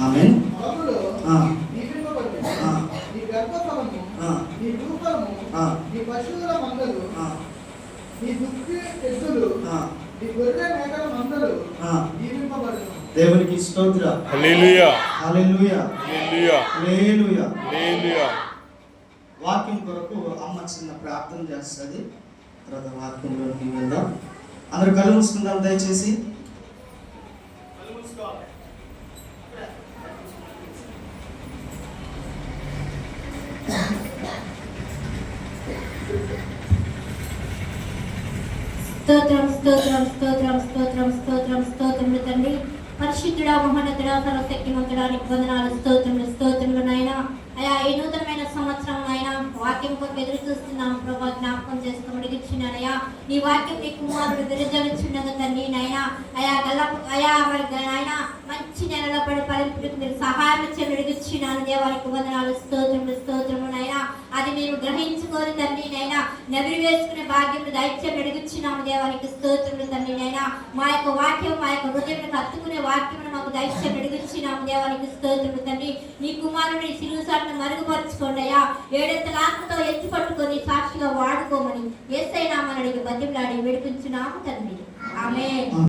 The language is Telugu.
ఆమేన్. ప్రభులో దీవింపబడును. నీ గర్భఫలము, నీ భూఫలము, నీ పశువుల మందలు, నీ దుక్కి ఎద్దులు, నీ గొర్రె మేకల మందలు దీవింపబడును. దేవునికి స్తోత్రం. హల్లెలూయా హల్లెలూయా హల్లెలూయా హల్లెలూయా హల్లెలూయా. వాక్యం కొరకు అమ్మ చిన్న ప్రార్థన చేస్తుంది. తర్వాత వాక్యంలోకి వెళ్దాం. అందరూ కళ్ళు మూసుకుందాం దయచేసి. స్తోత్రం స్తోత్రం స్తోత్రం స్తోత్రం స్తోత్రం స్తోత్రములు తండ్రి. పరిశుద్ధుడా, మహోన్నతుడా, సర్వశక్తిమంతుడానికి వందనాలు, స్తోత్రములు స్తోత్రములు నాయన. అయా ఈ నూతనమైన సంవత్సరం నాయన వాక్యం కొరకు ఎదురు చూస్తున్నాం ప్రభా, జ్ఞాపకం చేసుకోమని అడిగిచ్చున్నానయ్యా. నీ వాక్యం నీ కుమారుడు విరజలుచున్నది తండ్రి నాయన. అయా మరి నాయన మంచి నెలలో పడి ఫలింపులకు మీరు సహాయం చేయమని అడిగిచ్చున్నాను. దేవానికి వందనాలు, స్తోత్రములు స్తోత్రములు నాయన. అది మేము గ్రహించుకోని తండ్రి నాయన నెవరి వేసుకునే భాగ్యం దైత్యం అడిగిచ్చున్నాము. దేవానికి స్తోత్రములు తండ్రి నాయన. మా యొక్క వాక్యం మా యొక్క హృదయం హత్తుకునే వాక్యం మాకు దైత్యం అడిగిచ్చున్నాము. దేవానికి స్తోత్రములు తండ్రి. నీ కుమారుని శిలుసాన్ని మరుగుపరుచుకోండి అయ్యా. ఏడెత్తల ఆత్మతో ఎత్తి పట్టుకొని సాక్షిగా వాడుకోమని యేసయ్య నామమున అడిగి బతిమలాడి వేడుకుంటున్నాము తండ్రి. ఆమేన్.